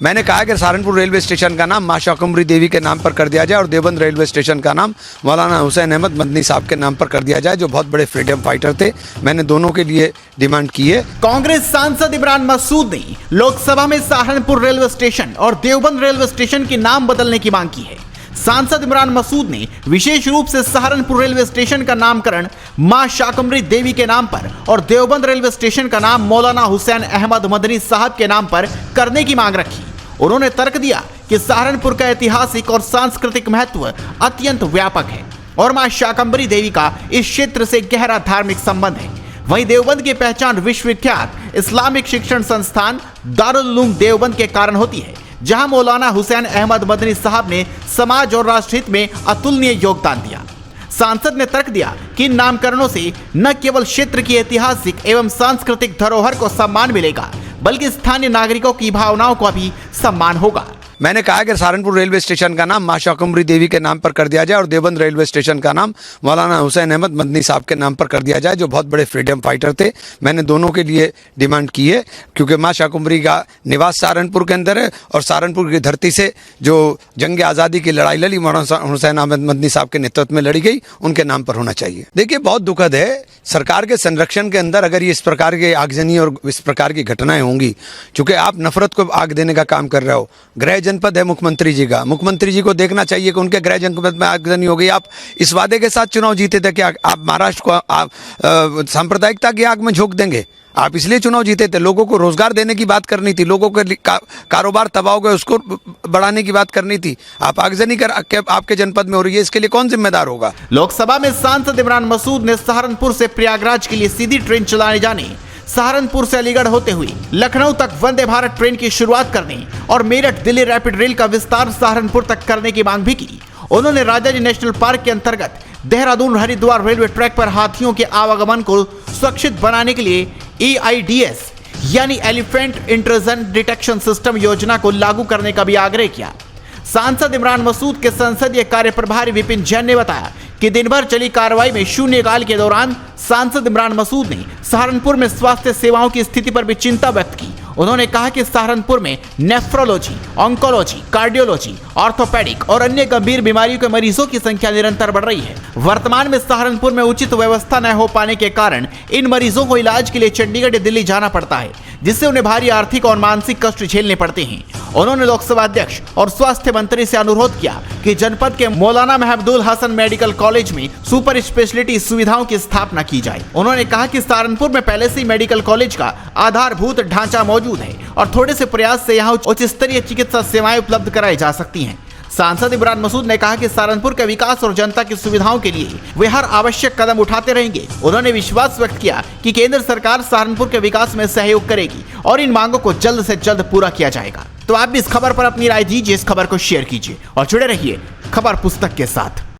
मैंने कहा कि सहारनपुर रेलवे स्टेशन का नाम मां शाकंभरी देवी के नाम पर कर दिया जाए और देवबंद रेलवे स्टेशन का नाम मौलाना हुसैन अहमद मदनी साहब के नाम पर कर दिया जाए, जो बहुत बड़े फ्रीडम फाइटर थे। मैंने दोनों के लिए डिमांड की है। कांग्रेस सांसद इमरान मसूद ने लोकसभा में सहारनपुर रेलवे स्टेशन और देवबंद रेलवे स्टेशन के नाम बदलने की मांग की है। सांसद इमरान मसूद ने विशेष रूप से सहारनपुर रेलवे स्टेशन का नामकरण मां शाकंभरी देवी के नाम पर और देवबंद रेलवे स्टेशन का नाम मौलाना हुसैन अहमद मदनी साहब के नाम पर करने की मांग रखी। उन्होंने तर्क दिया कि सहारनपुर का ऐतिहासिक और सांस्कृतिक महत्व अत्यंत व्यापक है और मां शाकंभरी देवी का इस क्षेत्र से गहरा धार्मिक संबंध है। वहीं देवबंद की पहचान विश्वविख्यात इस्लामिक शिक्षण संस्थान दारुल उलूम देवबंद के कारण होती है, जहां मौलाना हुसैन अहमद मदनी साहब ने समाज और राष्ट्रहित में अतुलनीय योगदान दिया। सांसद ने तर्क दिया कि इन नामकरणों से न केवल क्षेत्र की ऐतिहासिक एवं सांस्कृतिक धरोहर को सम्मान मिलेगा, बल्कि स्थानीय नागरिकों की भावनाओं का भी सम्मान होगा। मैंने कहा कि सहारनपुर रेलवे स्टेशन का नाम मां शाकंभरी देवी के नाम पर कर दिया जाए और देवबंद रेलवे स्टेशन का नाम मौलाना हुसैन अहमद मदनी साहब के नाम पर कर दिया जाए, जो बहुत बड़े फ्रीडम फाइटर थे। मैंने दोनों के लिए डिमांड की है, क्योंकि मां शाकंभरी का निवास सहारनपुर के अंदर है और सहारनपुर की धरती से जो जंग आज़ादी की लड़ाई लड़ी मौलाना हुसैन अहमद मदनी साहब के नेतृत्व में लड़ी गई, उनके नाम पर होना चाहिए। देखिए, बहुत दुखद है, सरकार के संरक्षण के अंदर अगर ये इस प्रकार के आगजनी और इस प्रकार की घटनाएं होंगी, चूंकि आप नफरत को आग देने का काम कर रहे हो। गृह जनपद है मुख्यमंत्री जी का, मुख्यमंत्री जी को देखना चाहिए कि उनके गृह जनपद में आगजनी हो गई। आप इस वादे के साथ चुनाव जीते थे कि आप महाराष्ट्र को आप सांप्रदायिकता की आग में झोंक देंगे। आप इसलिए चुनाव जीते थे, लोगों को रोजगार देने की बात करनी थी, लोगों के कारोबार तबाह हो गए उसको बढ़ाने की बात करनी थी। आप आगजनी कर आपके जनपद में हो रही है, इसके लिए कौन जिम्मेदार होगा? लोकसभा में सांसद इमरान मसूद ने सहारनपुर से प्रयागराज के लिए सीधी ट्रेन चलाए जाने, सहारनपुर से अलीगढ़ होते हुए लखनऊ तक वंदे भारत ट्रेन की शुरुआत करने और मेरठ दिल्ली रैपिड रेल का विस्तार सहारनपुर तक करने की मांग भी की। उन्होंने राजाजी नेशनल पार्क के अंतर्गत देहरादून हरिद्वार रेलवे ट्रैक पर हाथियों के आवागमन को सुरक्षित बनाने के लिए EIDS यानी एलिफेंट इंट्रूजन डिटेक्शन सिस्टम योजना को लागू करने का भी आग्रह किया। सांसद इमरान मसूद के संसदीय कार्य प्रभारी विपिन जैन ने बताया कि दिन भर चली कार्रवाई में शून्यकाल के दौरान सांसद इमरान मसूद ने सहारनपुर में स्वास्थ्य सेवाओं की स्थिति पर भी चिंता व्यक्त की। उन्होंने कहा कि सहारनपुर में नेफ्रोलॉजी, ऑन्कोलॉजी, कार्डियोलॉजी, ऑर्थोपेडिक और अन्य गंभीर बीमारियों के मरीजों की संख्या निरंतर बढ़ रही है। वर्तमान में सहारनपुर में उचित व्यवस्था न हो पाने के कारण इन मरीजों को इलाज के लिए चंडीगढ़ या दिल्ली जाना पड़ता है, जिससे उन्हें भारी आर्थिक और मानसिक कष्ट झेलने पड़ते हैं। उन्होंने लोकसभा अध्यक्ष और स्वास्थ्य मंत्री से अनुरोध किया कि जनपद के मौलाना महमूदुल हसन मेडिकल कॉलेज में सुपर स्पेशलिटी सुविधाओं की स्थापना की जाए। उन्होंने कहा कि सहारनपुर में पहले से ही मेडिकल कॉलेज का आधारभूत ढांचा मौजूद है और थोड़े से प्रयास से यहाँ उच्च स्तरीय चिकित्सा सेवाएं उपलब्ध कराई जा सकती हैं। सांसद इमरान मसूद ने कहा कि सहारनपुर के विकास और जनता की सुविधाओं के लिए वे हर आवश्यक कदम उठाते रहेंगे। उन्होंने विश्वास व्यक्त किया कि केंद्र सरकार सहारनपुर के विकास में सहयोग करेगी और इन मांगों को जल्द से जल्द पूरा किया जाएगा। तो आप भी इस खबर पर अपनी राय दीजिए, इस खबर को शेयर कीजिए और जुड़े रहिए खबर पुस्तक के साथ।